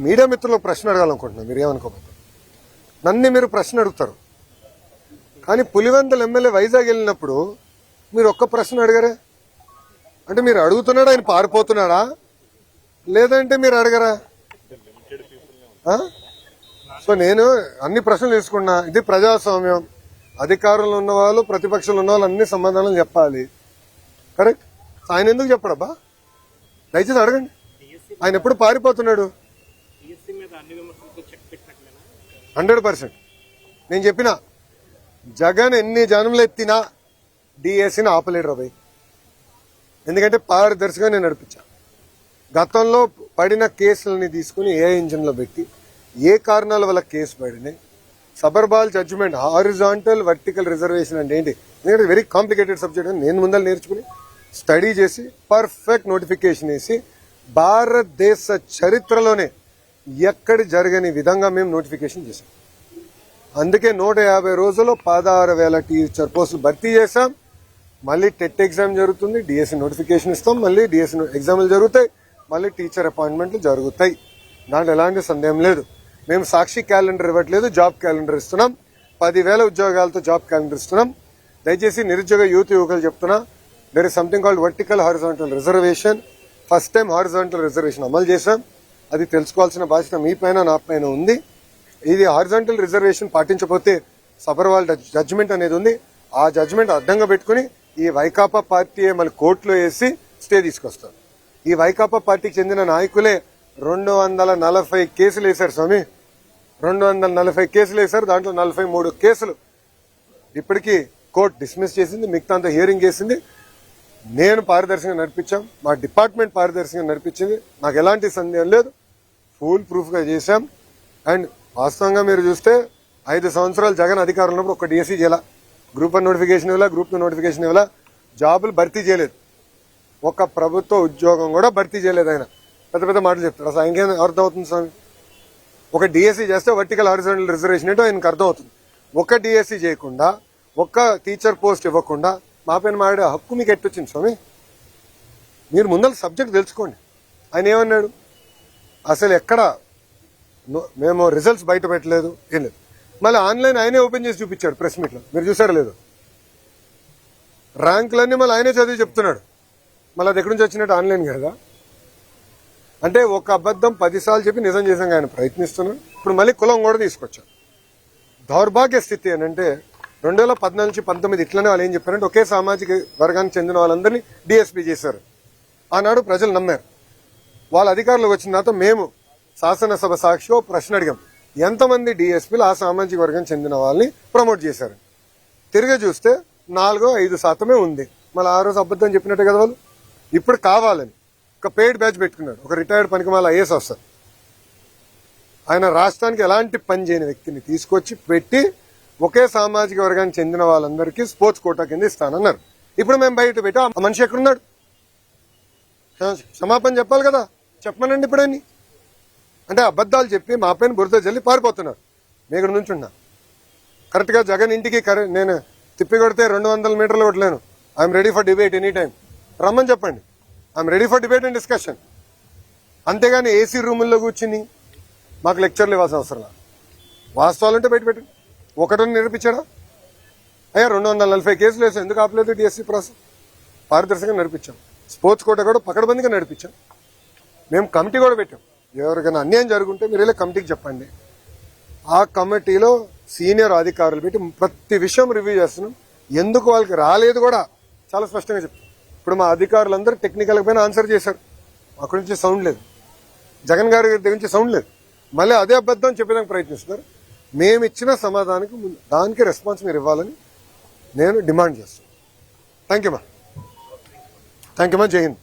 Media మిత్రులకు ప్రశ్న అడగాలనుకుంటున్నాను, మీరు ఏమనుకోకపోతే. నన్ను మీరు ప్రశ్న అడుగుతారు, కానీ పులివెందుల ఎమ్మెల్యే వైజాగ్ వెళ్ళినప్పుడు మీరు ఒక్క ప్రశ్న అడగరే. అంటే మీరు అడుగుతున్నాడా, ఆయన పారిపోతున్నాడా, లేదంటే మీరు అడగరా? సో నేను అన్ని ప్రశ్నలు తీసుకున్నా. ఇది ప్రజాస్వామ్యం. అధికారంలో ఉన్న వాళ్ళు, ప్రతిపక్షంలో ఉన్న వాళ్ళు అన్ని సమాధానాలు చెప్పాలి. కరెక్ట్. ఆయన ఎందుకు చెప్పడబ్బా? దయచేసి అడగండి. ఆయన ఎప్పుడు పారిపోతున్నాడు? 100%. నేను చెప్పిన జగన్ ఎన్ని జనంలో ఎత్తినా డిఎస్సిని ఆపలేడు రాబాయ్. ఎందుకంటే పారదర్శకంగా నేను నడిపించా. గతంలో పడిన కేసులని తీసుకుని ఏ ఇంజిన్లో పెట్టి ఏ కారణాల వల్ల కేసు పడినాయి, సబర్బాల్ జడ్జిమెంట్, హారిజాంటల్ వర్టికల్ రిజర్వేషన్ అంటే ఏంటి, ఎందుకంటే వెరీ కాంప్లికేటెడ్ సబ్జెక్ట్ అని నేను ముందర నేర్చుకుని స్టడీ చేసి పర్ఫెక్ట్ నోటిఫికేషన్ వేసి భారతదేశ చరిత్రలోనే ఎక్కడ జరగని విధంగా మేము నోటిఫికేషన్ చేశాం. అందుకే 150 రోజుల్లో 16,000 టీచర్ పోస్టులు భర్తీ చేశాం. మళ్ళీ టెట్ ఎగ్జామ్ జరుగుతుంది, డిఎస్సి నోటిఫికేషన్ ఇస్తాం, మళ్ళీ డిఎస్సి ఎగ్జామ్లు జరుగుతాయి, మళ్ళీ టీచర్ అపాయింట్మెంట్లు జరుగుతాయి. దాంట్లో ఎలాంటి సందేహం లేదు. మేము సాక్షి క్యాలెండర్ ఇవ్వట్లేదు, జాబ్ క్యాలెండర్ ఇస్తున్నాం. 10,000 ఉద్యోగాలతో జాబ్ క్యాలెండర్ ఇస్తున్నాం. దయచేసి నిరుద్యోగ యువకులు చెప్తున్నా, there is something called vertical horizontal reservation. First time horizontal reservation అమలు చేశాం. అది తెలుసుకోవాల్సిన బాధ్యత మీ పైన, నా పైన ఉంది. ఇది హారిజాంటల్ రిజర్వేషన్ పాటించకపోతే సబర్వాల్ జడ్జిమెంట్ అనేది ఉంది. ఆ జడ్జిమెంట్ అడ్డంగా పెట్టుకుని ఈ వైకాపా పార్టీ మళ్ళీ కోర్టులో వేసి స్టే తీసుకొస్తారు. ఈ వైకాపా పార్టీకి చెందిన నాయకులే 240 కేసులు వేశారు స్వామి. 240 కేసులు వేశారు. దాంట్లో 43 కేసులు ఇప్పటికీ కోర్టు డిస్మిస్ చేసింది, మిగతా అంతా హియరింగ్ చేసింది. నేను పారదర్శకంగా నడిపించాం, మా డిపార్ట్మెంట్ పారదర్శకంగా నడిపించింది. నాకు ఎలాంటి సందేహం లేదు. ఫుల్ ప్రూఫ్ గా చేశాం. అండ్ వాస్తవంగా మీరు చూస్తే 5 సంవత్సరాలు జగన్ అధికారంలో ఉన్నప్పుడు ఒక డిఎస్సీ చేయాల, గ్రూప్ 1 నోటిఫికేషన్ ఇవ్వాల, గ్రూప్ 2 నోటిఫికేషన్ ఇవ్వాల, జాబులు భర్తీ చేయలేదు. ఒక ప్రభుత్వ ఉద్యోగం కూడా భర్తీ చేయలేదు. ఆయన పెద్ద పెద్ద మాటలు చెప్తారు. అసలు ఆయనకేం అర్థం అవుతుంది స్వామి? ఒక డిఎస్సీ చేస్తే వర్టికల్ హారిజాంటల్ రిజర్వేషన్ ఏంటో ఆయనకు అర్థం అవుతుంది. ఒక డిఎస్సీ చేయకుండా, ఒక్క టీచర్ పోస్ట్ ఇవ్వకుండా మా పైన మాడే హక్కు మీకు ఎట్టొచ్చింది స్వామి? మీరు ముందర సబ్జెక్ట్ తెలుసుకోండి. ఆయన ఏమన్నాడు? అసలు ఎక్కడ మేము రిజల్ట్స్ బయట పెట్టలేదు, ఏం లేదు. మళ్ళీ ఆన్లైన్ ఆయనే ఓపెన్ చేసి చూపించాడు ప్రెస్ మీట్లో. మీరు చూసారా లేదు? ర్యాంకులన్నీ మళ్ళీ ఆయనే చదివి చెప్తున్నాడు. మళ్ళీ అది ఎక్కడి నుంచి వచ్చినట్టు ఆన్లైన్ కదా. అంటే ఒక అబద్ధం 10 సార్లు చెప్పి నిజం చేసాం ఆయన ప్రయత్నిస్తున్నాడు. ఇప్పుడు మళ్ళీ కులం కూడా తీసుకొచ్చారు. దౌర్భాగ్య స్థితి అని అంటే 2014 నుంచి 19 ఇట్లనే వాళ్ళు ఏం చెప్పారంటే ఒకే సామాజిక వర్గానికి చెందిన వాళ్ళందరినీ డిఎస్పీ చేశారు. ఆనాడు ప్రజలు నమ్మారు. వాళ్ళ అధికారులకు వచ్చిన తర్వాత మేము శాసనసభ సాక్షిలో ప్రశ్న అడిగాం, ఎంతమంది డిఎస్పీలు ఆ సామాజిక వర్గానికి చెందిన వాళ్ళని ప్రమోట్ చేశారు. తిరిగి చూస్తే 4-5% ఉంది. మళ్ళీ ఆ రోజు అబద్ధం చెప్పినట్టే కదా వాళ్ళు. ఇప్పుడు కావాలని ఒక పెయిడ్ బ్యాచ్ పెట్టుకున్నాడు. ఒక రిటైర్డ్ పనికిమాల ఐఏఎస్ ఆఫీసర్, ఆయన రాష్ట్రానికి ఎలాంటి పని చేయని వ్యక్తిని తీసుకొచ్చి పెట్టి ఒకే సామాజిక వర్గానికి చెందిన వాళ్ళందరికీ స్పోర్ట్స్ కోటా కింద ఇస్తానన్నారు. ఇప్పుడు మేము బయట పెట్టి ఆ మనిషి ఎక్కడున్నాడు? క్షమాపణ చెప్పాలి కదా. చెప్పమనండి ఇప్పుడని. అంటే అబద్ధాలు చెప్పి మా పైన బురద జల్లి పారిపోతున్నారు. మీ ఇక్కడ నుంచి ఉన్నా కరెక్ట్గా జగన్ ఇంటికి నేను తిప్పి కొడితే 200 మీటర్లు కొట్టలేను. I'm ready for debate any time. రమ్మని చెప్పండి. I'm ready for debate and discussion. అంతేగాని ఏసీ రూముల్లో కూర్చుని మాకు లెక్చర్లు ఇవ్వాల్సిన అవసరం లేదు. వాస్తవాలు ఉంటే బయట పెట్టండి. ఒకటని నిరూపించాడా? అయ్యా 240 కేసులు వేసాం, ఎందుకు ఆపలేదు డిఎస్సీ ప్రాసెస్? పారదర్శకంగా నడిపించాం. స్పోర్ట్స్ కోట కూడా పకడ్బందీగా నడిపించాం. మేము కమిటీ కూడా పెట్టాం. ఎవరికైనా అన్యాయం జరుగుంటే మీరు ఇలా కమిటీకి చెప్పండి. ఆ కమిటీలో సీనియర్ అధికారులు పెట్టి ప్రతి విషయం రివ్యూ చేస్తున్నాం. ఎందుకు వాళ్ళకి రాలేదు కూడా చాలా స్పష్టంగా చెప్తాం. ఇప్పుడు మా అధికారులందరూ టెక్నికల్ పైన ఆన్సర్ చేశారు. అక్కడి నుంచి సౌండ్ లేదు, జగన్ గారి దగ్గర నుంచి సౌండ్ లేదు. మళ్ళీ అదే అబద్ధం చెప్పేదానికి ప్రయత్నిస్తున్నారు. మేము ఇచ్చిన సమాధానానికి దానికి రెస్పాన్స్ మీరు ఇవ్వాలని నేను డిమాండ్ చేస్తాను. థ్యాంక్ యూ మా. జై హింద్.